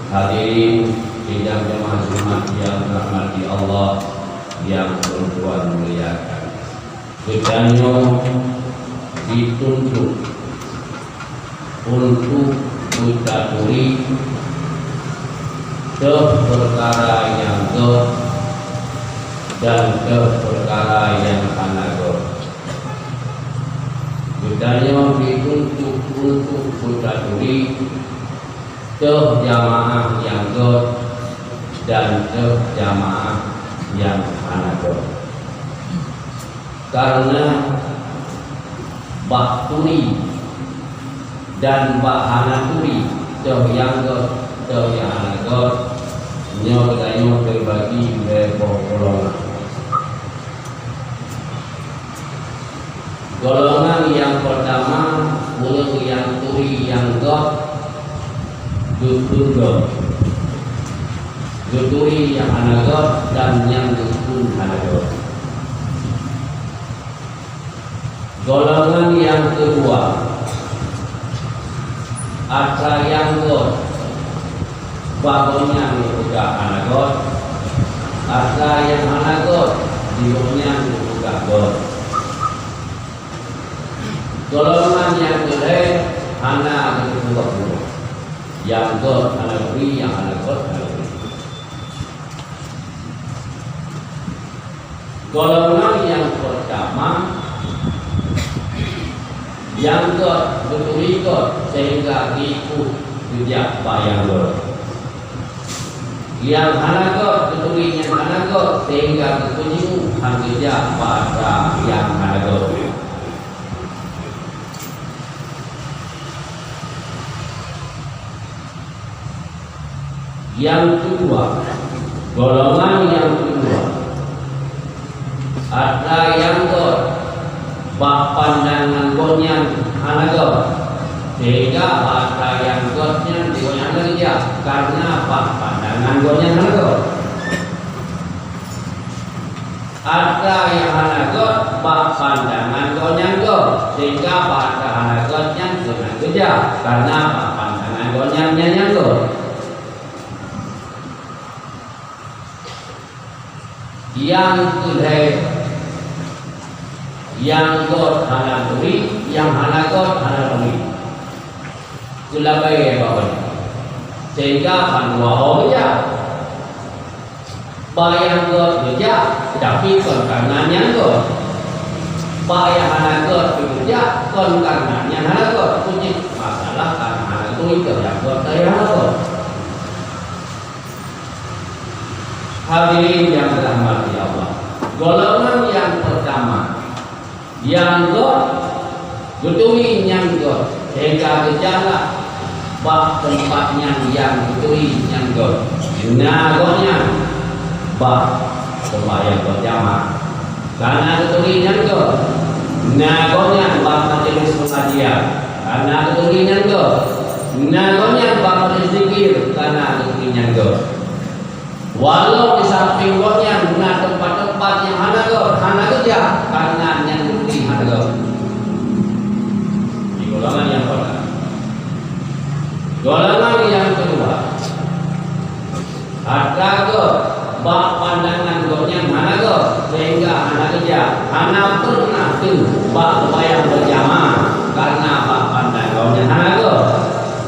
Hadirin sidang jemaah Jumat yang dirahmati Allah yang bertuan muliakan. Kita dituntut untuk mencapai ke perkara yang dan ke perkara yang anagot. Kita dituntut untuk mencapai ke jamaah yang dan ke jamaah yang anagot. Karena bak turi dan bak hanaturi jauh yang anagot nyodayo terbagi golongan. Golongan yang pertama mulut yang turi yang Duturi yang anagot dan yang dutun anagot. Golongan yang kedua asa yang bagonya juga anagot, asa yang anagot diunya juga got. Golongan yang kedua anak kedua yang anak beri yang anagot anak beri. Golongan yang pertama yang betul ikut sehingga ikut sejak bayang yang hanagot betul yang hanagot sehingga kekunjung sejak pada yang hanagot. Yang kedua, golongan yang kedua ada yang bak pandangan gotnya anagot sehingga bahasa yang gotnya digoyang kerja karena bak pandangan gotnya anagot. Ada yang anagot bak pandangan gotnya sehingga bahasa anagotnya digoyang kerja karena bak pandangan gotnya nyanyanggot. Yang kedua yang got hanaturi, yang hanagot hanaturi. Kulabai bawah. Sehingga panwa ya. Bayang got kerja, tapi konkanannya got. Bayang hanagot kerja, konkanannya hanagot. Punya masalah karena hanaturi kerja got dari hanagot. Hadirin yang dirahmati Allah. Golongan yang pertama yang betuli yang sehingga gejala bak tempatnya yang betuli yang nagonya bak tempat yang berjamaah karena betuli yang nagonya bak majelis pengajian karena betuli yang nagonya bak majelis zikir karena betuli yang walau di samping gotnya guna tempat-tempat yang hanagot ya karena yang bukti hanagot. Di golongan yang pertama. Golongan yang kedua ada bak pandangan gotnya hanagot sehingga hanagot ya hana pernah tuh bak bayang berjamaah karena bak pandangan gotnya hanagot.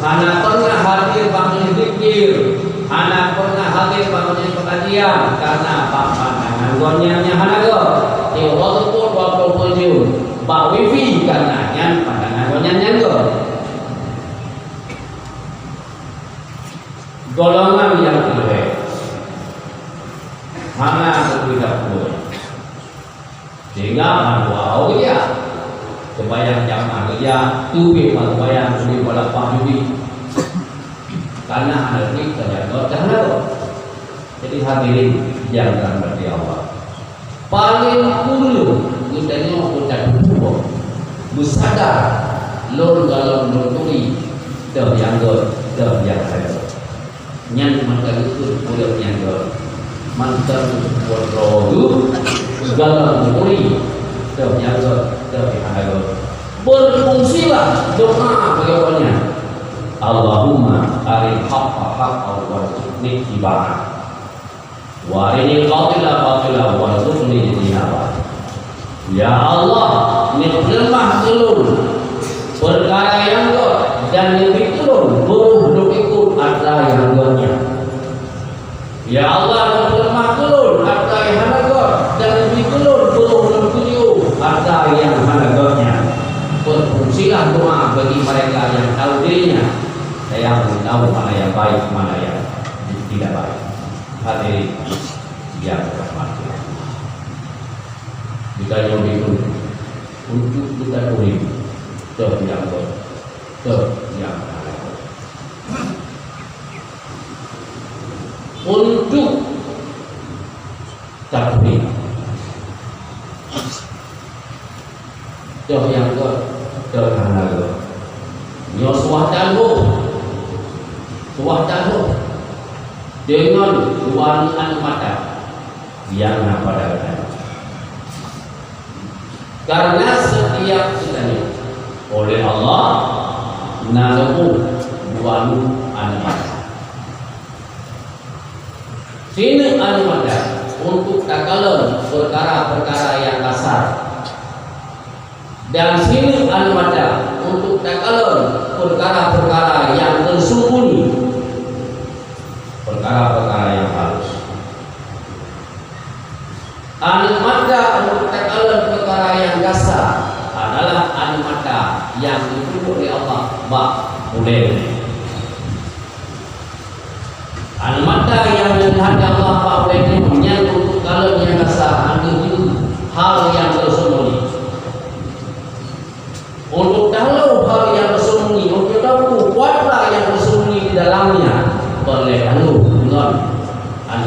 Hana pernah hadir bangun zikir, hana pernah hadir bangun pengajian karena bak pandangan gotnya hanagot. Teologi pun waktu bak wifi karena yang pandangan gotnya nyanggot. Golongan yang kedua hana berbeda pun sehingga manual ya kebayang jamaah kerja tubi kebayang tubi pada pagi karena ada ini terjadi karena jadi hadirin yang dirahmati Allah paling dulu kita ucap hukum bersadar lor dalam nuturi terjanggut terjanggut yang mereka itu boleh nyanggut mantan berdoa dalam nuturi terjanggut terjanggut berfungsilah doa bagaimana Allahumma aril haqqa hak warzuqni ibadah. Wa arinil batila warzuqni ijtinaba. Ya Allah, lemah telur perkara yang kau dan lebih telur buruh ikut ada yang duanya. Ya Allah, lemah telur ada yang kau dan lebih telur buruh tujuh ada yang hanagonya. Berfungsilah doa bagi mereka yang tahu dirinya. Saya tahu mana yang baik, mana yang tidak baik. Hadirin yang berhormat. Jika yang itu untuk kita tulis yang untuk takbir yang terhanaga nyo suah tahu dengan wangian mata yang pada karena setiap kitanya oleh Allah nalamu wanu mata sini mata untuk takalan perkara-perkara yang kasar dan sini mata untuk takalan perkara-perkara yang tersembunyi, perkara-perkara yang halus. Mata untuk takalan perkara yang kasar adalah mata yang ditunjuk oleh Allah boleh. Mata yang dilihat Allah boleh menyangkut kalau yang kasar itu hal yang tersembunyi. Untuk tahu hal yang tersembunyi, untuk tahu kuatlah yang tersembunyi di dalamnya, boleh tahu dengan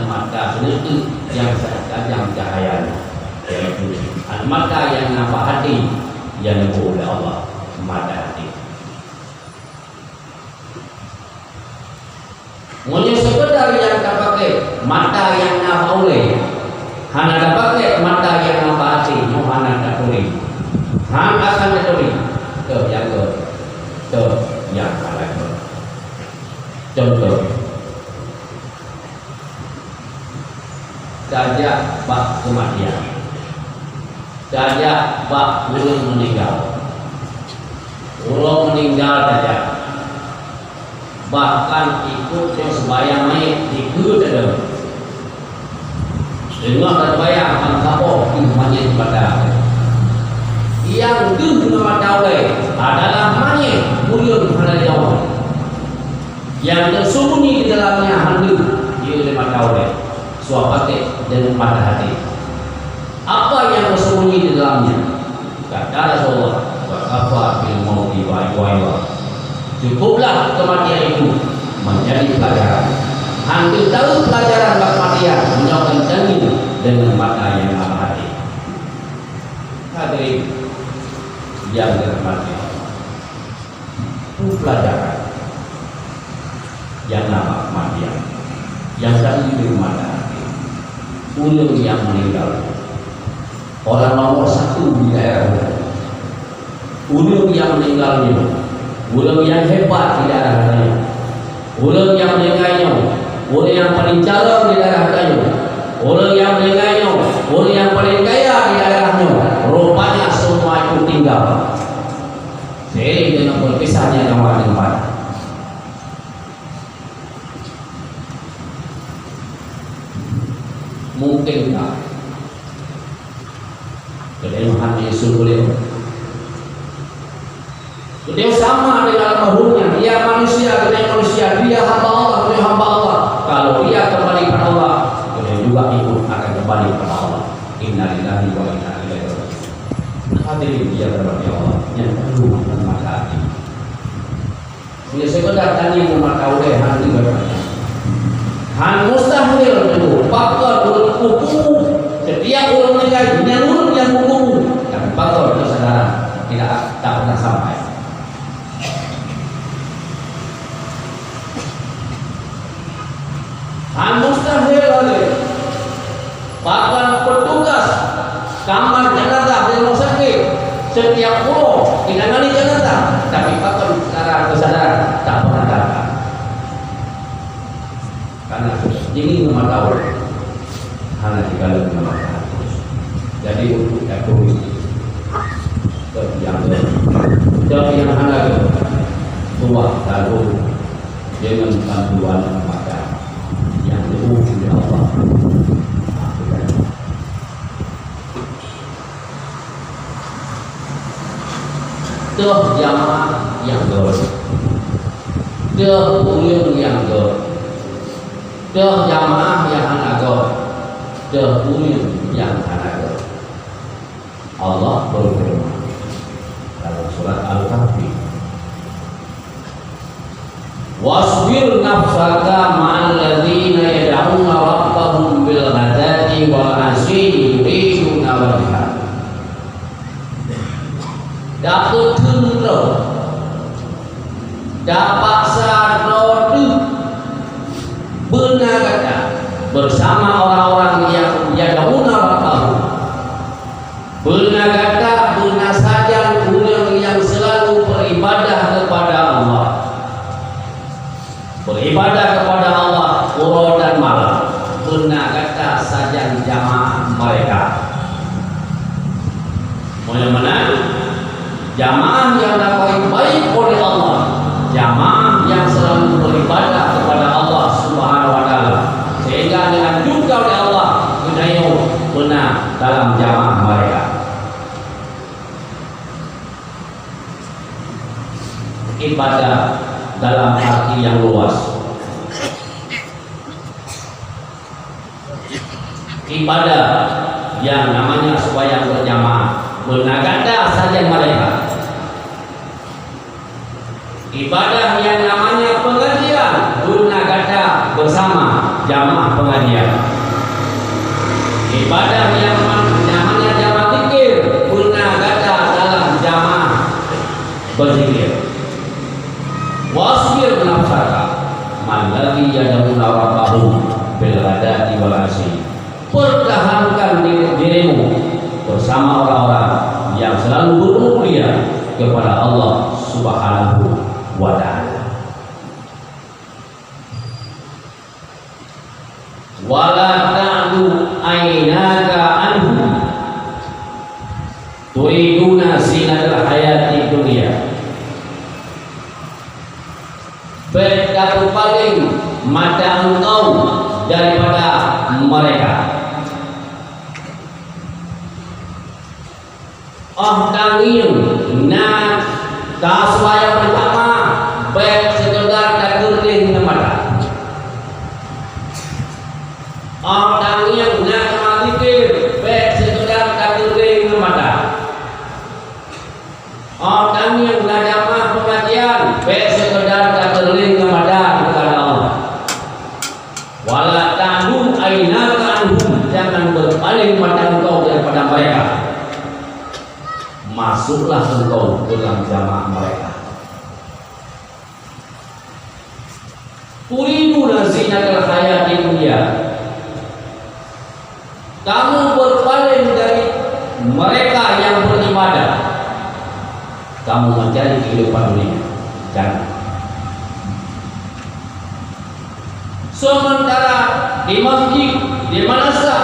mata sendiri yang tajam cahayanya, yaitu mata yang nampak hati yang disebut oleh Allah mata hati. Mungkin sekedar yang terpakai mata yang nampak oleh, hanya terpakai mata yang nampak hati, hanya tak boleh. Hang akan tertulis yang lain. Contoh, saja bak kematian, saja bak ulun meninggal, saja, bahkan ikut yang sembahyang naik ikut ada, dengar terbayang mengkapok imannya kepada yang dengan dawai adalah mayat buyun pada jauh yang tersembunyi di dalamnya handu dia lima dawai suapate dan mata hati. Apa yang tersembunyi di dalamnya? Kata Rasulullah, wa kafa bil mauti wa cukuplah kematian itu menjadi pelajaran. Handu tahu pelajaran kematian menyokong daging dengan mata yang lama hati. Hadirin yang dirahmati Allah, pelajaran yang nama kematian yang tadi di rumah hati, ulun yang meninggal, orang nomor satu di daerah, ulun yang meninggalnya, ulun yang hebat di daerahnya, ulun yang meninggalnya, ulun yang paling calon di daerahnya, ulun yang meninggalnya, ulun yang paling kaya di daerahnya. Rupanya semua itu tinggal. Jadi dengan berpisahnya nama tempat. Mungkinkah kedewahan Yesus beliau? Beliau sama dengan almarhumnya. Dia manusia dengan manusia. Dia hamba Allah dengan hamba Allah. Kalau dia kembali kepada Allah, beliau juga ikut akan kembali kepada Allah. Inna lillahi wa inna ilaihi raji'un. Hadirin dia berarti Allah yang perlu mata hati. Dia sekedar tanya mata oleh hati berarti. Han mustahil itu faktor kuku setiap orang meninggal nyalur yang kuku dan faktor kesadaran tidak pernah sampai. Han mustahil oleh bahkan petugas kamar jenazah di rumah sakit setiap pulau menangani jenazah, tapi bahkan secara kesadaran tak pernah datang. karena ini nama tahu hanya dikali nama tahu. Jadi untuk ekonomi yang hanya tua lalu dengan bantuan kepada yang diuji Allah. Tuh jamaah yang dosa, tuh ulil yang dosa, tuh jamaah yang anak dosa, tuh ulil yang anak dosa. Allah berfirman dalam surat Al-Kahfi, wasbir nafsaka ma'al ladzina yad'una rabbahum bil ghadati wal 'ashyi yuriduna wajha. Dapat tentu, dapat sarodi, benar kata bersama orang-orang yang yad'una rabbahum. Benar kata benar saja orang yang selalu beribadah kepada Allah. Beribadah kepada Allah pura dan malam. Benar kata saja jamaah mereka. Mana-mana jamaah yang dapat baik oleh Allah, jamaah yang selalu beribadah kepada Allah Subhanahu wa taala, sehingga dianjurkan oleh Allah benayo benar dalam jamaah mereka. Ibadah dalam arti yang luas, ibadah yang namanya sembahyang berjamaah, menagada saja mereka. Ibadah yang namanya pengajian, menagada bersama jamaah pengajian. Ibadah yang namanya jamaah zikir, menagada dalam jamaah berzikir. Wasbir nafsaka man ladzi yad'una rabbahum bil ghadati wal 'ashyi. Pertahankan dirimu bersama orang-orang yang selalu bermulia kepada Allah Subhanahu wa taala. Wala ta'du aynaka anhu turiduna zinatal hayati dunya. Berkata paling mata engkau daripada mereka. Tanging na taswaya pertama baik sekedar daguring mata. Tanging na kamikir baik sekedar daguring mata. Tanging na jamaah pengajian baik sekedar daguring mata kepada Allah. Wala ta'du aynaka anhum, jangan berpaling mata engkau daripada mereka. Masuklah engkau dalam jamaah mereka. Turiduna zinatal hayati dunya. Kamu berpaling dari mereka yang beribadah. Kamu mencari kehidupan dunia. Jangan. Sementara di masjid, di madrasah,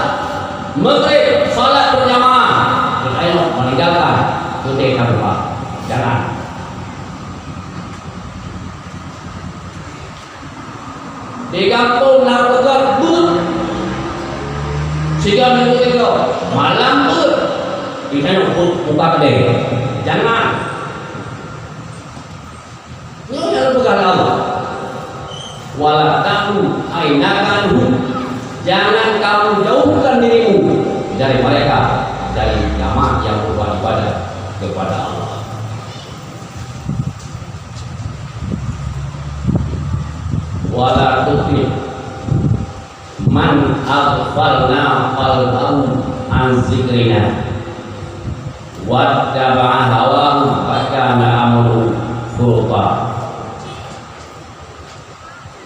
maghrib, salat berjamaah, ayo meninggalkan putih tanpa. Jangan. Di kampung nak pegang but, sehingga minggu itu malam but, kita buka kedai. Jangan. Jangan pegang Allah. Wala ta'du aynaka anhum, jangan kamu jauhkan dirimu dari mereka, dari jamaah yang beribadah kepada Allah. Wala tuti man aghfalna qalbahu an zikrina wattaba'a hawahu fakana amruhu furqa.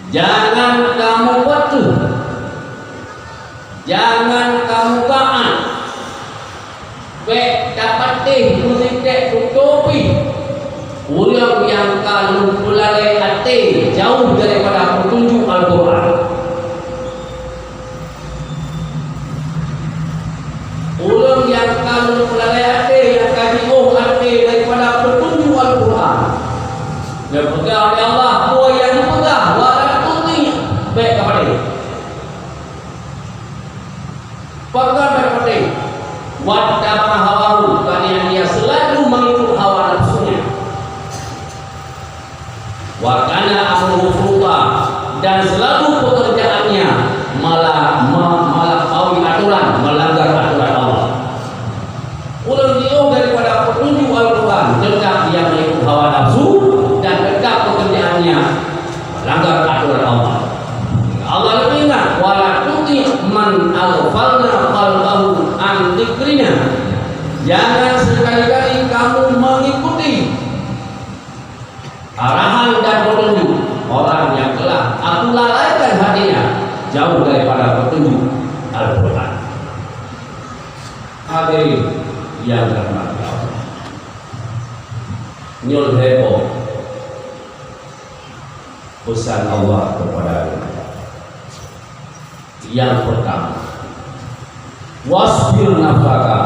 Jangan kamu patuh, jangan kamu taat. Baik dapat musik tutupi. Ulang yang kalau pulalai hati jauh daripada petunjuk Al-Quran. aghfalna qalbahu an dzikrina. Jangan sekali-kali kamu mengikuti arahan dan petunjuk orang yang telah aku lalaikan hatinya jauh daripada petunjuk Al-Quran. Hadirin yang dirahmati Allah, nyul heboh pesan Allah kepada kita. Yang pertama, wasbir nafsaka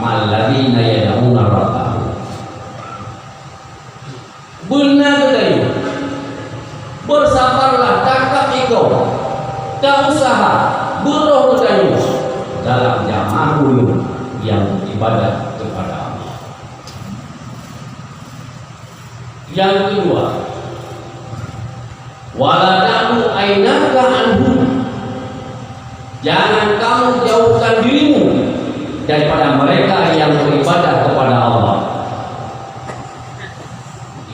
malladzina yad'una rabbahum. Benar tadi, bersabarlah cakap ikut, tak usaha beroh tadi dalam jamaah dulu yang ibadah kepada Allah. Yang kedua, wala ta'du ainaka anhum. Jangan kamu jauhkan dirimu daripada mereka yang beribadah kepada Allah.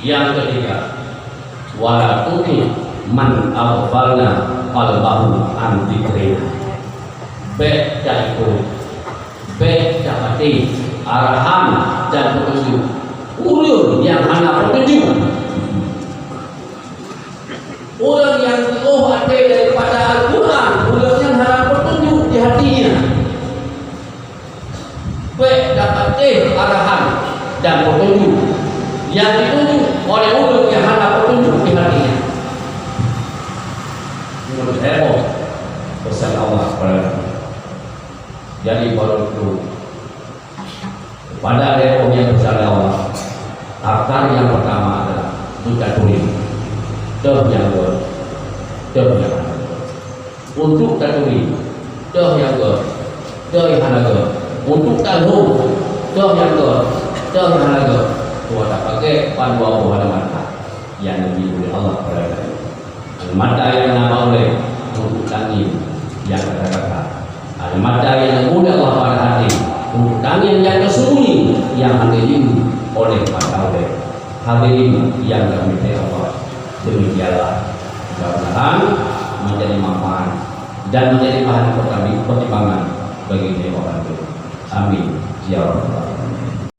Yang ketiga, wala tuti man aghfalna qalbahu an dzikrina. Baca itu, baca hati arahan dan petunjuk ulun yang hanya petunjuk. Orang yang jauh hati daripada Al-Quran, ulun yang hanya petunjuk di hatinya. Baca arahan dan petunjuk yang ditunjuk oleh ulun yang hanya petunjuk di hatinya. Menurut heboh pesan Allah kepada kita. Jadi baru itu pada heboh yang besar Allah, akar yang pertama adalah buta tulis, yang kedua, yang untuk taturi, yang kedua, yang kedua, untuk tahu, yang kedua, yang kedua. Tuhan tak pakai panduan pada mata yang lebih oleh Allah kepada kita. Mata yang nama oleh untuk tangin yang kata-kata. Ada mata yang mudah Allah pada hati untuk tangin yang tersembunyi yang hadirin oleh mata oleh hadirin yang dirahmati Allah. Demikianlah mudah-mudahan menjadi manfaat dan menjadi bahan pertimbangan bagi orang itu. Amin ya rabbal alamin.